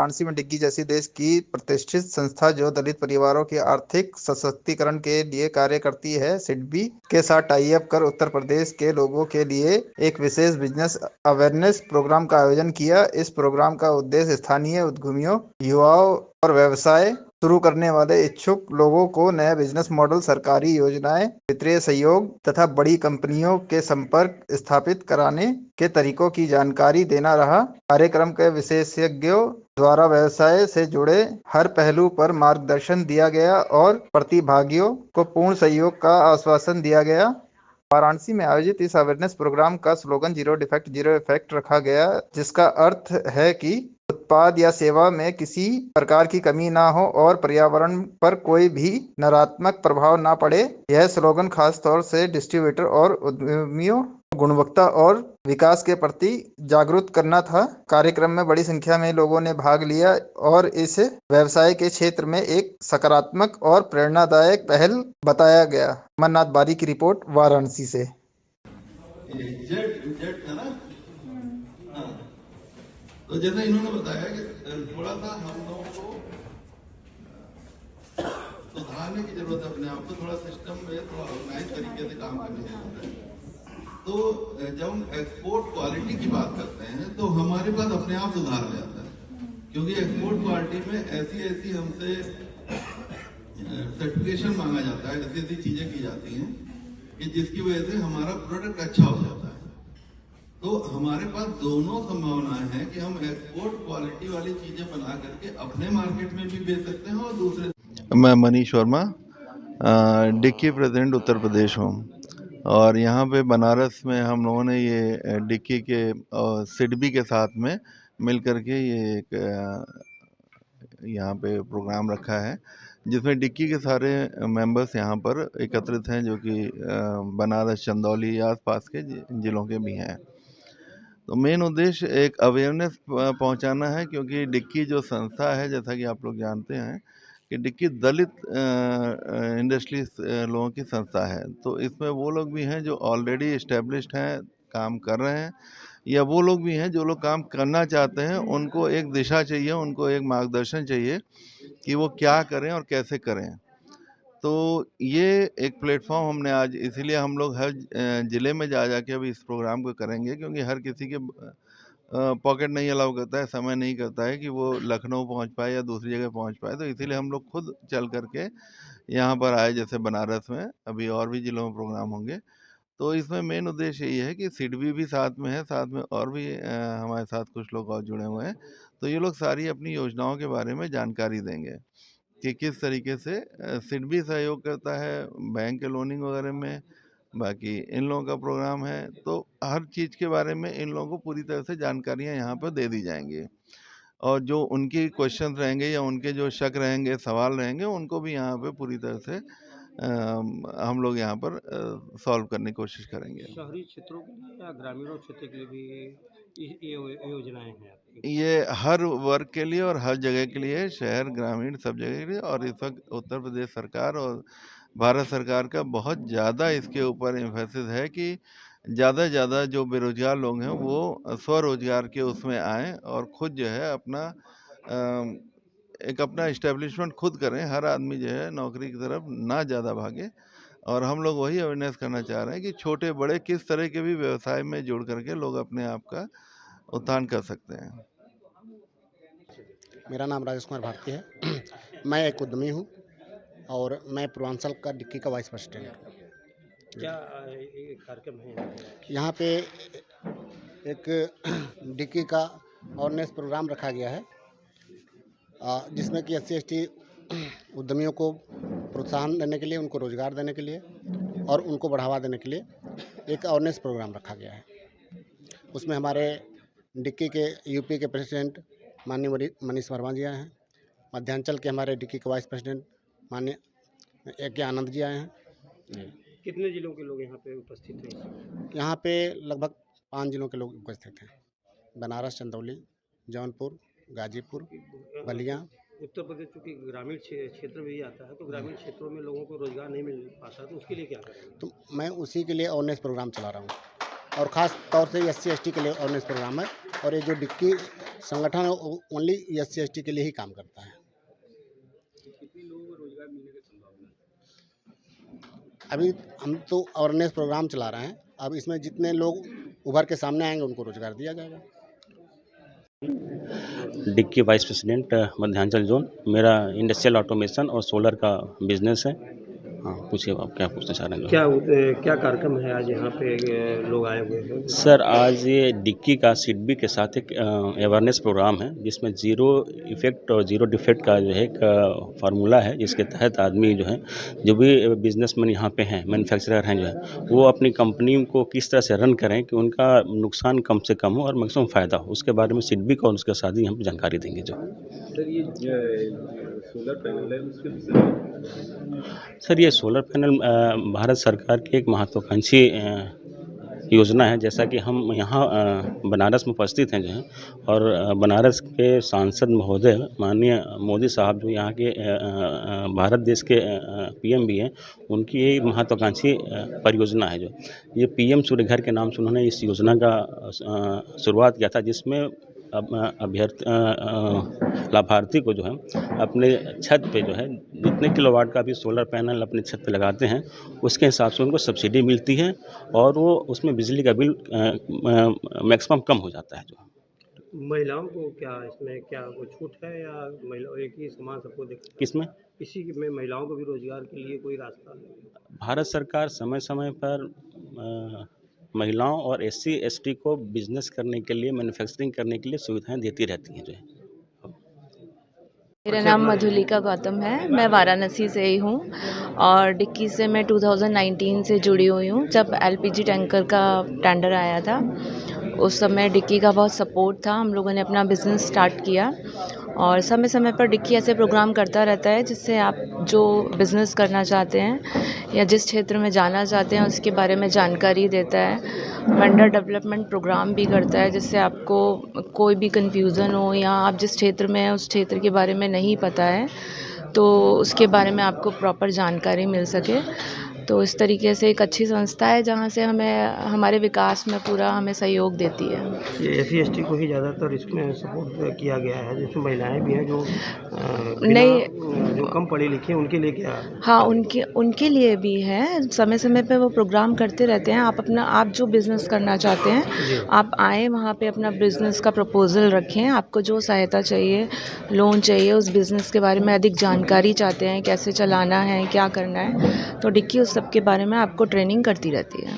वाराणसी में डिग्गी जैसी देश की प्रतिष्ठित संस्था जो दलित परिवारों के आर्थिक सशक्तिकरण के लिए कार्य करती है, सिडबी के साथ टाई अप कर उत्तर प्रदेश के लोगों के लिए एक विशेष बिजनेस अवेयरनेस प्रोग्राम का आयोजन किया। इस प्रोग्राम का उद्देश्य स्थानीय उद्यमियों, युवाओं और व्यवसाय शुरू करने वाले इच्छुक लोगों को नया बिजनेस मॉडल, सरकारी योजनाएं, वित्तीय सहयोग तथा बड़ी कंपनियों के संपर्क स्थापित कराने के तरीकों की जानकारी देना रहा। कार्यक्रम के विशेषज्ञों द्वारा व्यवसाय से जुड़े हर पहलू पर मार्गदर्शन दिया गया और प्रतिभागियों को पूर्ण सहयोग का आश्वासन दिया गया। वाराणसी में आयोजित इस अवेयरनेस प्रोग्राम का slogan zero defect zero effect रखा गया, जिसका अर्थ है कि उत्पाद या सेवा में किसी प्रकार की कमी ना हो और पर्यावरण पर कोई भी नकारात्मक प्रभाव ना पड़े। यह स्लोगन खास तौर से डिस्ट्रीब्यूटर और उद्यमियों को गुणवत्ता और विकास के प्रति जागरूक करना था। कार्यक्रम में बड़ी संख्या में लोगों ने भाग लिया और इस व्यवसाय के क्षेत्र में एक सकारात्मक और प्रेरणादायक पहल बताया गया। अमरनाथ बारी की रिपोर्ट, वाराणसी से। जेड था ना। हाँ, तो जैसे इन्होंने बताया कि थोड़ा सा हम लोगों को सुधारने की जरूरत है, अपने आप को थोड़ा सिस्टम में थोड़ा ऑर्गेनाइज तरीके से काम करने की जरूरत है। तो जब हम एक्सपोर्ट क्वालिटी की बात करते हैं तो हमारे पास अपने आप सुधार हो जाता है, क्योंकि एक्सपोर्ट क्वालिटी में ऐसी हमसे सर्टिफिकेशन मांगा जाता है, ऐसी चीजें की जाती हैं कि जिसकी वजह से हमारा प्रोडक्ट अच्छा हो जाता है। तो हमारे पास दोनों संभावनाएं हैं कि हम एक्सपोर्ट क्वालिटी वाली चीजें बना करके अपने मार्केट में भी बेच सकते हैं और दूसरे। मैं मनीष वर्मा, डिक्की प्रेसिडेंट उत्तर प्रदेश हूँ और यहाँ पे बनारस में हम लोगों ने ये डिक्की के सिडबी के साथ में मिल करके ये एक यहाँ पे प्रोग्राम रखा है, जिसमें डिक्की के सारे मेंबर्स यहाँ पर एकत्रित हैं, जो कि बनारस, चंदौली आसपास के ज़िलों के भी हैं। तो मेन उद्देश्य एक अवेयरनेस पहुंचाना है, क्योंकि डिक्की जो संस्था है, जैसा कि आप लोग जानते हैं कि डिक्की दलित इंडस्ट्री लोगों की संस्था है। तो इसमें वो लोग भी हैं जो ऑलरेडी इस्टेब्लिश्ड हैं, काम कर रहे हैं, या वो लोग भी हैं जो लोग काम करना चाहते हैं। उनको एक दिशा चाहिए, उनको एक मार्गदर्शन चाहिए कि वो क्या करें और कैसे करें। तो ये एक प्लेटफॉर्म हमने आज, इसीलिए हम लोग हर ज़िले में जा के अभी इस प्रोग्राम को करेंगे, क्योंकि हर किसी के पॉकेट नहीं अलाउ करता है, समय नहीं करता है कि वो लखनऊ पहुंच पाए या दूसरी जगह पहुंच पाए। तो इसीलिए हम लोग खुद चल करके यहाँ पर आए, जैसे बनारस में, अभी और भी ज़िलों में प्रोग्राम होंगे। तो इसमें मेन उद्देश्य यही है कि सिडबी भी साथ में है, साथ में और भी हमारे साथ कुछ लोग और जुड़े हुए हैं। तो ये लोग सारी अपनी योजनाओं के बारे में जानकारी देंगे कि किस तरीके से सिडबी सहयोग करता है बैंक के लोनिंग वगैरह में। बाकी इन लोगों का प्रोग्राम है, तो हर चीज़ के बारे में इन लोगों को पूरी तरह से जानकारियाँ यहाँ पर दे दी जाएंगी, और जो उनकी क्वेश्चन रहेंगे या उनके जो शक रहेंगे, सवाल रहेंगे, उनको भी यहाँ पे पूरी तरह से हम लोग यहाँ पर सॉल्व करने की कोशिश करेंगे। शहरी क्षेत्रों के लिए या ग्रामीणों क्षेत्र के लिए भी ये योजनाएं हैं आपकी? ये हर वर्ग के लिए और हर जगह के लिए, शहर ग्रामीण सब जगह के लिए। और इस वक्त उत्तर प्रदेश सरकार और भारत सरकार का बहुत ज़्यादा इसके ऊपर एम्फेसिस है कि ज़्यादा से ज़्यादा जो बेरोजगार लोग हैं वो स्वरोजगार के उसमें आएँ और खुद जो है अपना एक अपना इस्टेब्लिशमेंट खुद करें। हर आदमी जो है नौकरी की तरफ ना ज़्यादा भागे, और हम लोग वही अवेयरनेस करना चाह रहे हैं कि छोटे बड़े किस तरह के भी व्यवसाय में जुड़ करके लोग अपने आप का उत्थान कर सकते हैं। मेरा नाम राजेश कुमार भारती है। मैं एक उद्यमी हूँ और मैं पूर्वांचल का डिक्की का वाइस प्रेसिडेंट हूँ। क्या ये कार्यक्रम है यहाँ पे एक डिक्की का अवेयरनेस प्रोग्राम रखा गया है, जिसमें कि SC/ST उद्यमियों को प्रोत्साहन देने के लिए, उनको रोजगार देने के लिए और उनको बढ़ावा देने के लिए एक अवेयरनेस प्रोग्राम रखा गया है। उसमें हमारे डिक्की के यूपी के प्रेसिडेंट माननीय मनीष वर्मा जी आए हैं, मध्यांचल के हमारे डिक्की के वाइस प्रेसिडेंट माननीय AK आनंद जी आए हैं। कितने जिलों के लोग यहाँ पे उपस्थित हैं? यहाँ पे लगभग 5 जिलों के लोग उपस्थित हैं। बनारस, चंदौली, जौनपुर, गाजीपुर, बलिया। उत्तर प्रदेश चूँकि ग्रामीण क्षेत्र में ही आता है, तो ग्रामीण क्षेत्रों में लोगों को रोजगार नहीं मिल पाता, तो उसके लिए क्या करें? तो मैं उसी के लिए अवेयरनेस प्रोग्राम चला रहा हूँ और ख़ास तौर से SC/ST के लिए अवेयरनेस प्रोग्राम है। और ये जो डिक्की संगठन है वो ओनली SC/ST के लिए ही काम करता है। कितने लोगों को रोजगार मिलने की संभावना है? अभी हम तो अवेयरनेस प्रोग्राम चला रहे हैं। अब इसमें जितने लोग उभर के सामने आएंगे उनको रोजगार दिया जाएगा। DICCI vice president Madhyanchal zone. मेरा इंडस्ट्रियल ऑटोमेशन और सोलर का बिजनेस है। हाँ, पूछिए आप क्या पूछना चाह रहे हैं। क्या कार्यक्रम है आज यहाँ पे लोग आए हुए हैं? सर, आज ये डिक्की का सिडबी के साथ एक अवेयरनेस प्रोग्राम है जिसमें ज़ीरो इफ़ेक्ट और ज़ीरो डिफेक्ट का जो है एक फार्मूला है, जिसके तहत आदमी जो है, जो भी बिजनेसमैन यहाँ पे हैं, मैन्युफैक्चरर हैं जो है, वो अपनी कंपनी को किस तरह से रन करें कि उनका नुकसान कम से कम हो और मैक्सिमम फ़ायदा हो, उसके बारे में सिडबी को और उसके साथ ही हम जानकारी देंगे। जो सर ये सोलर पैनल है उसके विषय में? सर, ये सोलर पैनल भारत सरकार की एक महत्वाकांक्षी योजना है। जैसा कि हम यहाँ बनारस में उपस्थित हैं जो है, और बनारस के सांसद महोदय माननीय मोदी साहब जो यहाँ के भारत देश के PM भी हैं, उनकी ये महत्वाकांक्षी परियोजना है। जो ये PM सूर्य घर के नाम से उन्होंने इस योजना का शुरुआत किया था, जिसमें लाभार्थी को जो है अपने छत पे जो है जितने किलोवाट का भी सोलर पैनल अपने छत पे लगाते हैं, उसके हिसाब से उनको सब्सिडी मिलती है और वो उसमें बिजली का बिल मैक्सिमम कम हो जाता है। जो महिलाओं को क्या इसमें क्या कोई छूट है या महिला एक ही समान सबको देख? किसमें? इसी में महिलाओं को भी रोजगार के लिए कोई रास्ता है? भारत सरकार समय समय पर महिलाओं और SC/ST को बिजनेस करने के लिए, मैन्युफैक्चरिंग करने के लिए सुविधाएं देती रहती हैं। जो है मेरा नाम मधुलिका गौतम है। मैं वाराणसी से ही हूँ और डिक्की से मैं 2019 से जुड़ी हुई हूँ। जब LPG टैंकर का टेंडर आया था उस समय डिक्की का बहुत सपोर्ट था। हम लोगों ने अपना बिज़नेस स्टार्ट किया और समय समय पर डिक्की ऐसे प्रोग्राम करता रहता है जिससे आप जो बिज़नेस करना चाहते हैं या जिस क्षेत्र में जाना चाहते हैं उसके बारे में जानकारी देता है। वेंडर डेवलपमेंट प्रोग्राम भी करता है जिससे आपको कोई भी कन्फ्यूज़न हो या आप जिस क्षेत्र में हैं उस क्षेत्र के बारे में नहीं पता है तो उसके बारे में आपको प्रॉपर जानकारी मिल सके। तो इस तरीके से एक अच्छी संस्था है जहाँ से हमें हमारे विकास में पूरा हमें सहयोग देती है। ये SC/ST को ही ज़्यादातर इसमें सपोर्ट किया गया है, जिसमें महिलाएं भी हैं जो जो कम पढ़ी लिखी हैं उनके लिए क्या? हाँ, उनके लिए भी है। समय समय पे वो प्रोग्राम करते रहते हैं। आप जो बिज़नेस करना चाहते हैं आप आएँ वहाँ पे अपना बिज़नेस का प्रपोज़ल रखें। आपको जो सहायता चाहिए, लोन चाहिए, उस बिज़नेस के बारे में अधिक जानकारी चाहते हैं, कैसे चलाना है, क्या करना है, तो डिक्की उस सब के बारे में आपको ट्रेनिंग करती रहती है।